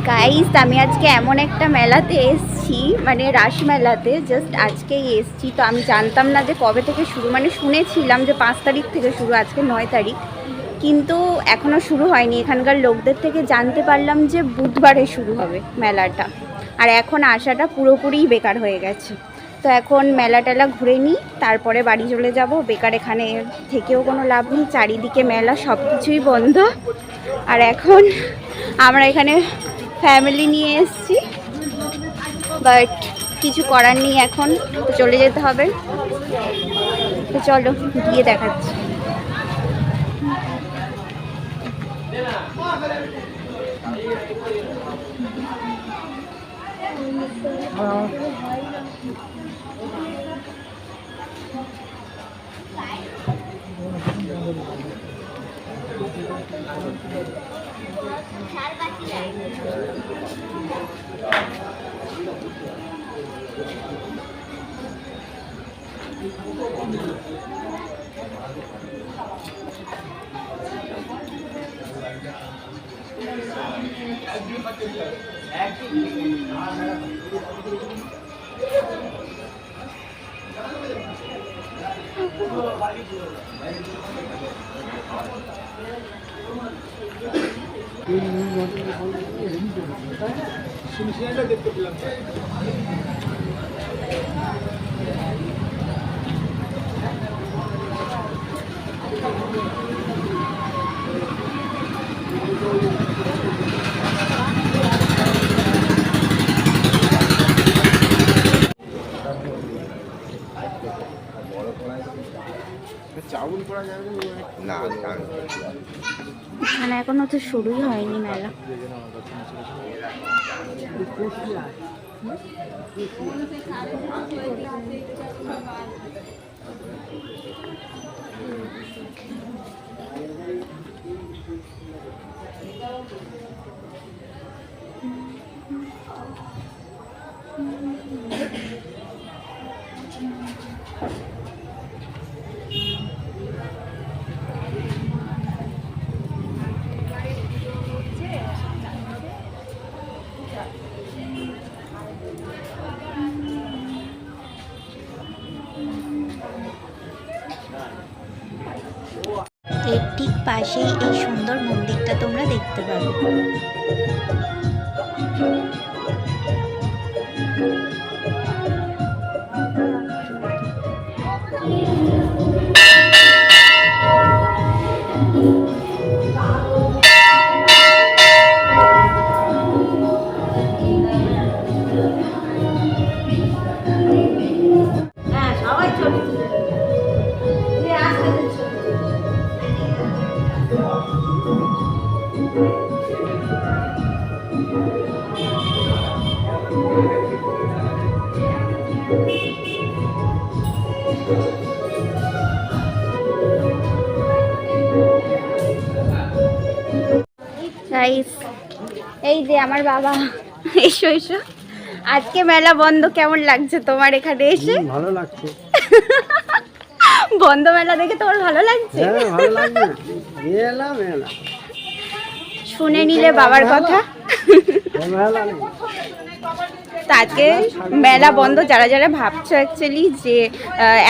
Guys আমি আজকে এমন একটা মেলাতে এসেছি, মানে রাস মেলাতে জাস্ট আজকেই এসেছি। তো আমি জানতাম না যে কবে থেকে শুরু, মানে শুনেছিলাম যে 5 তারিখ থেকে শুরু, আজকে 9 তারিখ, কিন্তু এখনও শুরু হয়নি। এখানকার লোকদের থেকে জানতে পারলাম যে বুধবারে শুরু হবে মেলাটা, আর এখন আসাটা পুরোপুরিই বেকার হয়ে গেছে। তো এখন মেলা টেলা ঘুরে নিই, তারপরে বাড়ি চলে যাব। বেকার এখানে থেকেও কোনো লাভ নেই, চারিদিকে মেলা, সব কিছুই বন্ধ। আর এখন আমরা এখানে ফ্যামিলি নিয়ে এসেছি, বাট কিছু করার নেই, এখন তো চলে যেতে হবে। তো চলো গিয়ে দেখাচ্ছি। মানে এখনো তো শুরুই হয়নি মেলা। এর ঠিক পাশেই এই সুন্দর মন্দিরটা তোমরা দেখতে পাবে। গাইস এই যে আমার বাবা, এসো এসো। আজকে মেলা বন্ধ, কেমন লাগছে তোমার এখানে এসে? ভালো লাগছে। বন্ধ মেলা দেখে তোমার ভালো লাগছে? হ্যাঁ ভালো লাগছে। মেলা শুনে নিলে বাবার কথা। মেলা নেই। আজকে মেলা বন্ধ। যারা যারা ভাবছো অ্যাকচুয়ালি যে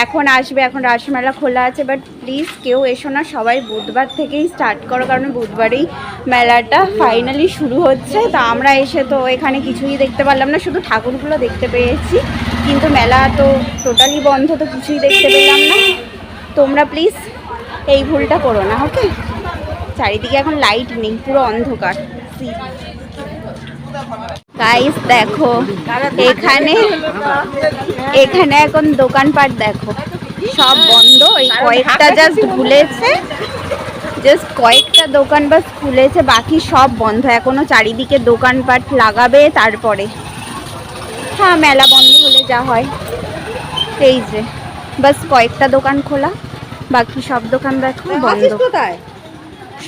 এখন আসবে, এখন রাস মেলা খোলা আছে, বাট প্লিজ কেউ এসো না, সবাই বুধবার থেকেই স্টার্ট করো, কারণ বুধবারেই মেলাটা ফাইনালি শুরু হচ্ছে। তা আমরা এসে তো এখানে কিছুই দেখতে পারলাম না, শুধু ঠাকুরগুলো দেখতে পেয়েছি, কিন্তু মেলা তো টোটালি বন্ধ, তো কিছুই দেখতে পেলাম না। তোমরা প্লিজ এই ভুলটা করো না, ওকে? চারিদিকে এখন লাইট নেই, পুরো অন্ধকার। গাইস দেখো এখানে এখন দোকানপাট দেখো সব বন্ধ। এই কয়েকটা জাস্ট খুলেছে, জাস্ট কয়েকটা দোকান বাস খুলেছে, বাকি সব বন্ধ এখনো। চারিদিকে দোকানপাট লাগাবে তারপরে। হ্যাঁ মেলা বন্ধ হলে যা হয়, এই যে বাস কয়েকটা দোকান খোলা, বাকি সব দোকান দেখো বন্ধ।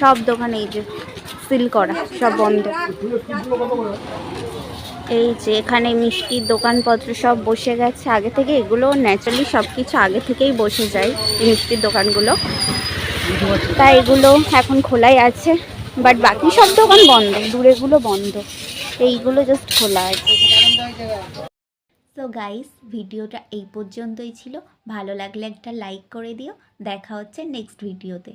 সব দোকান এই যে সিল করা, সব বন্ধ। এই যে এখানে মিষ্টির দোকানপত্র সব বসে গেছে আগে থেকে। এগুলো ন্যাচারালি সব কিছু আগে থেকেই বসে যায়, মিষ্টির দোকানগুলো, তাই এগুলো এখন খোলাই আছে, বাট বাকি সব দোকান বন্ধ, দূরেগুলো বন্ধ। এইগুলো জাস্ট খোলা আছে। সো গাইস, ভিডিওটা এই পর্যন্তই ছিল। ভালো লাগলে একটা লাইক করে দিও। দেখা হচ্ছে নেক্সট ভিডিওতে।